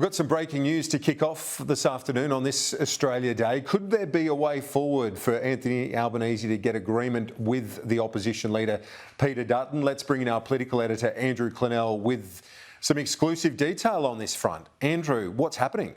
We've got some breaking news to kick off this afternoon on this Australia Day. Could there be a way forward for Anthony Albanese to get agreement with the opposition leader, Peter Dutton? Let's bring in our political editor, Andrew Clennell, with some exclusive detail on this front. Andrew, what's happening?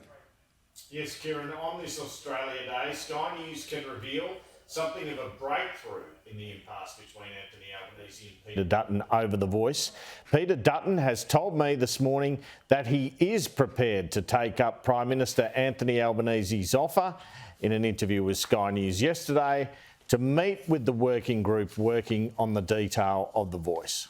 Yes, Kieran, on this Australia Day, Sky News can reveal something of a breakthrough in the impasse between Anthony Albanese and Peter Dutton over The Voice. Peter Dutton has told me this morning that he is prepared to take up Prime Minister Anthony Albanese's offer in an interview with Sky News yesterday to meet with the working group working on the detail of The Voice.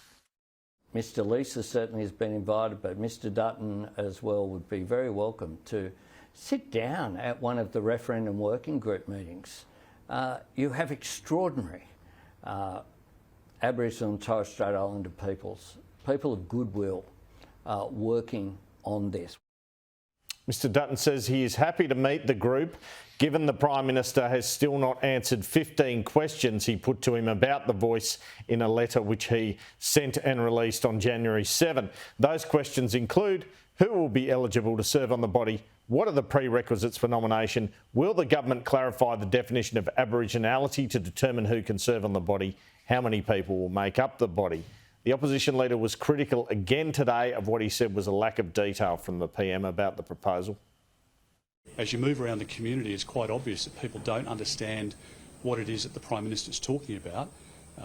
Mr Leesa certainly has been invited, but Mr Dutton as well would be very welcome to sit down at one of the referendum working group meetings. You have extraordinary Aboriginal and Torres Strait Islander people of goodwill working on this. Mr Dutton says he is happy to meet the group, given the Prime Minister has still not answered 15 questions he put to him about The Voice in a letter which he sent and released on January 7. Those questions include: who will be eligible to serve on the body? What are the prerequisites for nomination? Will the government clarify the definition of Aboriginality to determine who can serve on the body? How many people will make up the body? The opposition leader was critical again today of what he said was a lack of detail from the PM about the proposal. As you move around the community, it's quite obvious that people don't understand what it is that the Prime Minister is talking about.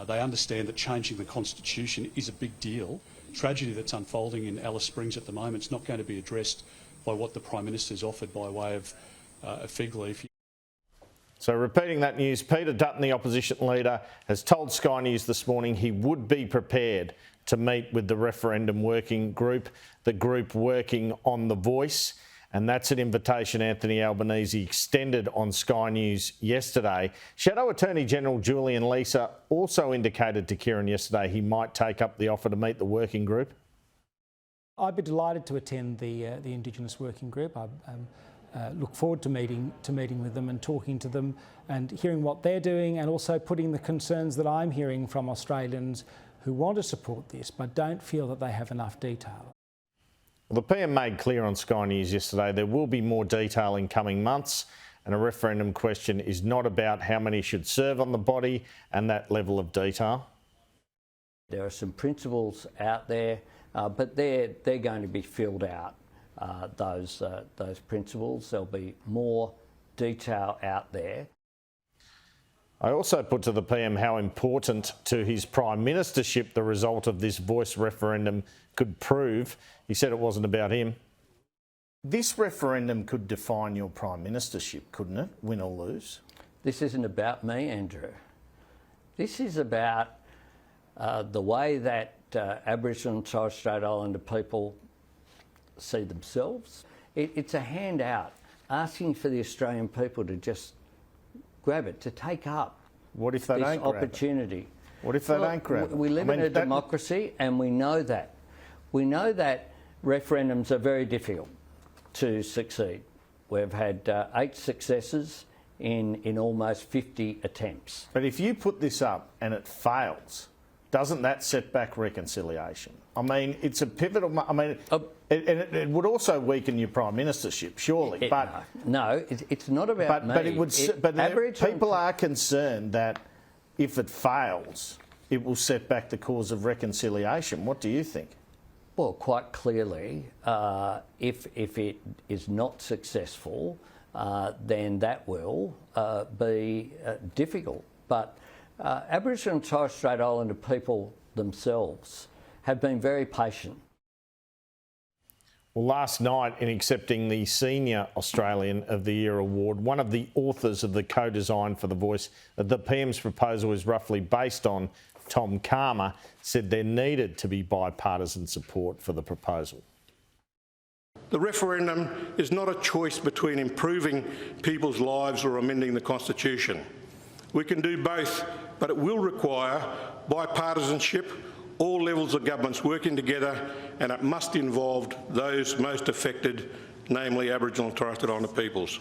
They understand that changing the Constitution is a big deal. Tragedy that's unfolding in Alice Springs at the moment is not going to be addressed by what the Prime Minister's offered by way of a fig leaf. So repeating that news, Peter Dutton, the opposition leader, has told Sky News this morning he would be prepared to meet with the referendum working group, the group working on The Voice. And that's an invitation Anthony Albanese extended on Sky News yesterday. Shadow Attorney General Julian Leesa also indicated to Kieran yesterday he might take up the offer to meet the working group. I'd be delighted to attend the Indigenous working group. I look forward to meeting with them and talking to them and hearing what they're doing, and also putting the concerns that I'm hearing from Australians who want to support this but don't feel that they have enough detail. Well, the PM made clear on Sky News yesterday there will be more detail in coming months, and a referendum question is not about how many should serve on the body and that level of detail. There are some principles out there, but they're going to be filled out, those principles. There'll be more detail out there. I also put to the PM how important to his Prime Ministership the result of this Voice referendum could prove. He said it wasn't about him. This referendum could define your Prime Ministership, couldn't it? Win or lose. This isn't about me, Andrew. This is about the way that Aboriginal and Torres Strait Islander people see themselves. It's a handout asking for the Australian people to just grab it, to take up what if they this don't grab opportunity. It? What if they don't grab it? We live in a democracy, and we know that. We know that referendums are very difficult to succeed. We've had 8 successes in almost 50 attempts. But if you put this up and it fails, doesn't that set back reconciliation? I mean, it's a pivotal... I mean, it would also weaken your Prime Ministership, surely. It's not about me. But it would. People are concerned that if it fails, it will set back the cause of reconciliation. What do you think? Well, quite clearly, if it is not successful, then that will be difficult. But Aboriginal and Torres Strait Islander people themselves have been very patient. Well, last night, in accepting the Senior Australian of the Year award, one of the authors of the co-design for The Voice that the PM's proposal is roughly based on, Tom Karma, said there needed to be bipartisan support for the proposal. The referendum is not a choice between improving people's lives or amending the Constitution. We can do both, but it will require bipartisanship, all levels of governments working together, and it must involve those most affected, namely Aboriginal and Torres Strait Islander peoples.